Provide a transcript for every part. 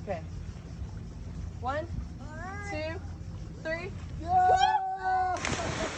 Okay. 1, 2, 3.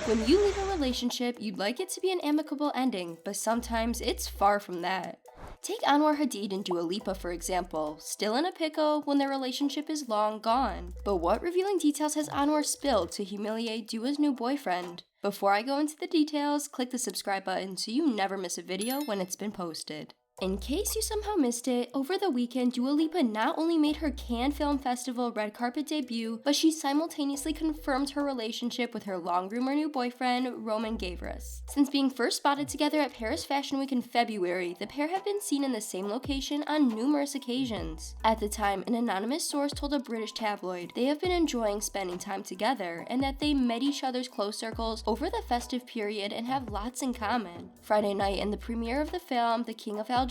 When you leave a relationship, you'd like it to be an amicable ending, but sometimes it's far from that. Take Anwar Hadid and Dua Lipa for example, still in a pickle when their relationship is long gone. But what revealing details has Anwar spilled to humiliate Dua's new boyfriend? Before I go into the details, click the subscribe button so you never miss a video when it's been posted. In case you somehow missed it, over the weekend, Dua Lipa not only made her Cannes Film Festival red carpet debut, but she simultaneously confirmed her relationship with her long-rumored new boyfriend, Roman Gavras. Since being first spotted together at Paris Fashion Week in February, the pair have been seen in the same location on numerous occasions. At the time, an anonymous source told a British tabloid they have been enjoying spending time together and that they met each other's close circles over the festive period and have lots in common. Friday night, in the premiere of the film, The King of Algiers,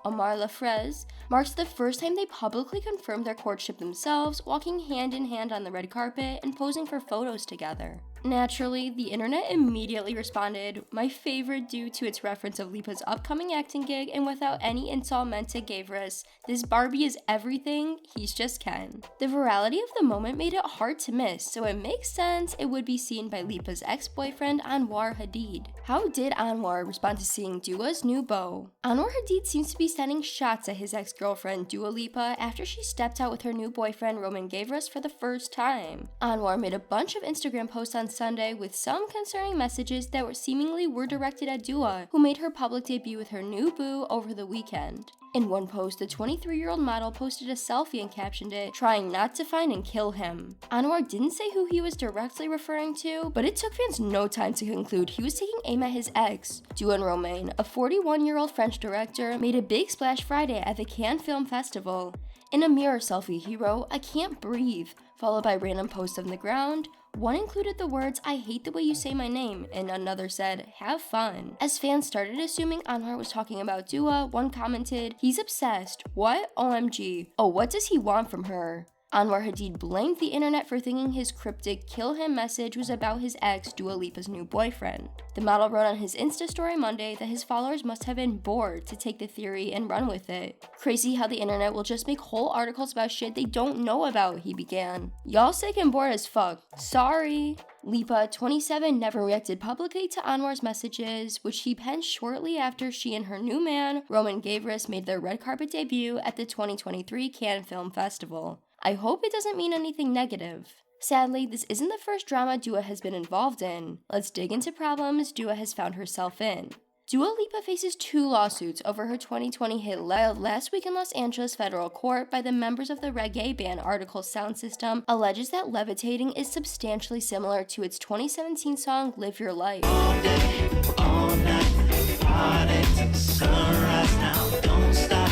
Omar Lafrez, marks the first time they publicly confirmed their courtship themselves, walking hand in hand on the red carpet and posing for photos together. Naturally, the internet immediately responded, my favorite due to its reference of Lipa's upcoming acting gig, and without any insult meant to Gavras, this Barbie is everything, he's just Ken. The virality of the moment made it hard to miss, so it makes sense it would be seen by Lipa's ex-boyfriend Anwar Hadid. How did Anwar respond to seeing Dua's new beau? Anwar Hadid seems to be sending shots at his ex-girlfriend Dua Lipa after she stepped out with her new boyfriend Roman Gavras for the first time. Anwar made a bunch of Instagram posts on Sunday with some concerning messages that seemingly were directed at Dua, who made her public debut with her new boo over the weekend. In one post, the 23-year-old model posted a selfie and captioned it, trying not to find and kill him. Anwar didn't say who he was directly referring to, but it took fans no time to conclude he was taking aim at his ex. Dua and Romain, a 41-year-old French director, made a big splash Friday at the Cannes Film Festival. In a mirror selfie, he wrote, "I can't breathe," followed by random posts on the ground. One included the words, "I hate the way you say my name," and another said, "Have fun." As fans started assuming Anwar was talking about Dua, one commented, "He's obsessed. What? OMG. Oh, what does he want from her?" Anwar Hadid blamed the internet for thinking his cryptic "kill him" message was about his ex, Dua Lipa's new boyfriend. The model wrote on his Insta story Monday that his followers must have been bored to take the theory and run with it. "Crazy how the internet will just make whole articles about shit they don't know about," he began. "Y'all sick and bored as fuck. Sorry." Lipa, 27, never reacted publicly to Anwar's messages, which he penned shortly after she and her new man, Roman Gavras, made their red carpet debut at the 2023 Cannes Film Festival. I hope it doesn't mean anything negative. Sadly, this isn't the first drama Dua has been involved in. Let's dig into problems Dua has found herself in. Dua Lipa faces 2 lawsuits over her 2020 hit last week in Los Angeles federal court by the members of the reggae band Article Sound System alleges that Levitating is substantially similar to its 2017 song Live Your Life. All day, all night, party to the sunrise now, don't stop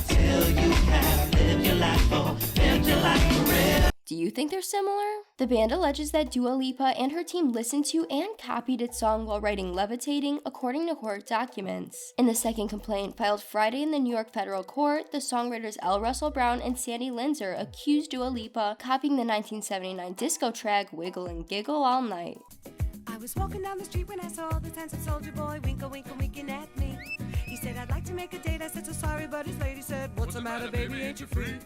till you have lived your life, oh, lived your life for real. Do you think they're similar? The band alleges that Dua Lipa and her team listened to and copied its song while writing Levitating, according to court documents. In the second complaint, filed Friday in the New York federal court, the songwriters L. Russell Brown and Sandy Linzer accused Dua Lipa copying the 1979 disco track Wiggle and Giggle All Night. I was walking down the street when I saw the handsome soldier boy winkle, winkle, winking at me. He said, "I'd like to make a date." I said, "So sorry," but his lady said, "What's the matter, baby, ain't you free?"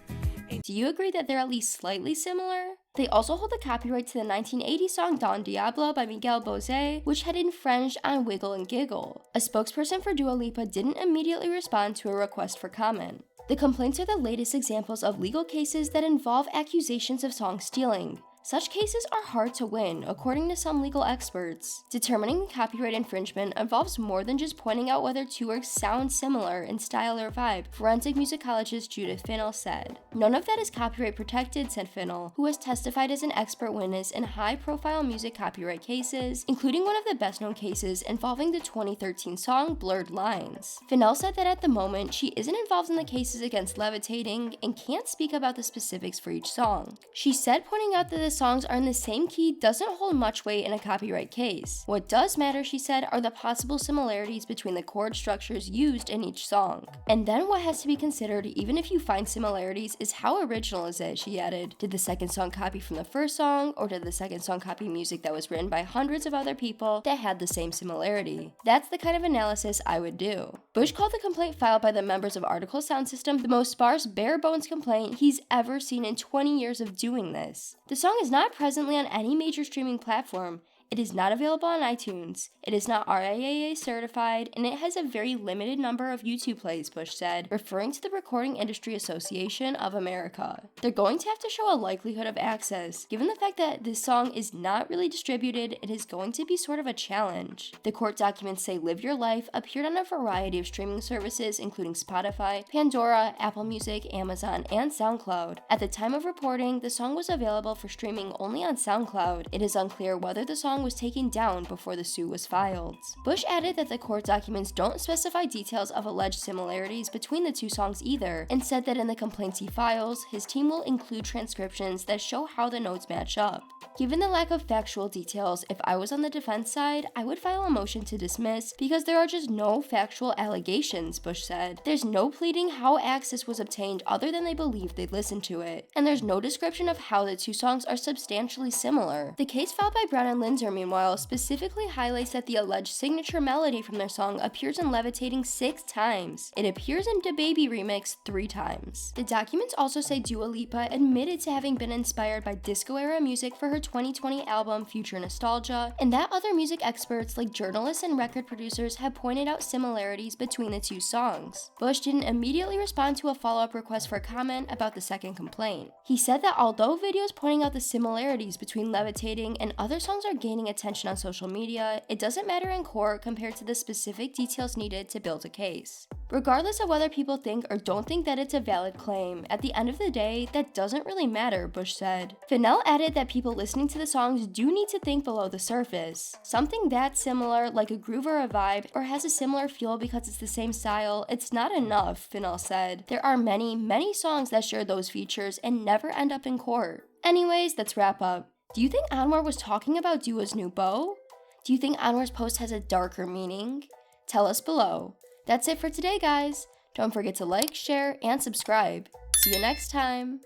Do you agree that they're at least slightly similar? They also hold the copyright to the 1980 song Don Diablo by Miguel Bosé, which had infringed on Wiggle and Giggle. A spokesperson for Dua Lipa didn't immediately respond to a request for comment. The complaints are the latest examples of legal cases that involve accusations of song stealing. Such cases are hard to win, according to some legal experts. Determining copyright infringement involves more than just pointing out whether 2 works sound similar in style or vibe, forensic musicologist Judith Finnell said. "None of that is copyright protected," said Finnell, who has testified as an expert witness in high-profile music copyright cases, including one of the best-known cases involving the 2013 song Blurred Lines. Finnell said that at the moment, she isn't involved in the cases against Levitating and can't speak about the specifics for each song. She said, pointing out that the songs are in the same key doesn't hold much weight in a copyright case. What does matter, she said, are the possible similarities between the chord structures used in each song. And then what has to be considered, even if you find similarities, is how original is it, she added. Did the second song copy from the first song, or did the second song copy music that was written by hundreds of other people that had the same similarity? That's the kind of analysis I would do. Bush called the complaint filed by the members of Article Sound System the most sparse, bare-bones complaint he's ever seen in 20 years of doing this. The song is not presently on any major streaming platform. It is not available on iTunes, it is not RIAA certified, and it has a very limited number of YouTube plays, Bush said, referring to the Recording Industry Association of America. They're going to have to show a likelihood of access. Given the fact that this song is not really distributed, it is going to be sort of a challenge. The court documents say Live Your Life appeared on a variety of streaming services including Spotify, Pandora, Apple Music, Amazon, and SoundCloud. At the time of reporting, the song was available for streaming only on SoundCloud. It is unclear whether the song was taken down before the suit was filed. Bush added that the court documents don't specify details of alleged similarities between the two songs either, and said that in the complaints he files, his team will include transcriptions that show how the notes match up. Given the lack of factual details, if I was on the defense side, I would file a motion to dismiss because there are just no factual allegations, Bush said. There's no pleading how access was obtained other than they believe they listened to it, and there's no description of how the two songs are substantially similar. The case filed by Brown and Linzer, meanwhile, specifically highlights that the alleged signature melody from their song appears in Levitating 6 times. It appears in DaBaby remix 3 times. The documents also say Dua Lipa admitted to having been inspired by disco-era music for her 2020 album Future Nostalgia, and that other music experts like journalists and record producers have pointed out similarities between the two songs. Bush didn't immediately respond to a follow-up request for comment about the second complaint. He said that although videos pointing out the similarities between Levitating and other songs are gaining attention on social media, it doesn't matter in court compared to the specific details needed to build a case. Regardless of whether people think or don't think that it's a valid claim, at the end of the day, that doesn't really matter, Bush said. Fennell added that people listening to the songs do need to think below the surface. Something that similar, like a groove or a vibe, or has a similar feel because it's the same style, it's not enough, Fennell said. There are many, many songs that share those features and never end up in court. Anyways, let's wrap up. Do you think Anwar was talking about Dua's new beau? Do you think Anwar's post has a darker meaning? Tell us below. That's it for today, guys. Don't forget to like, share, and subscribe. See you next time.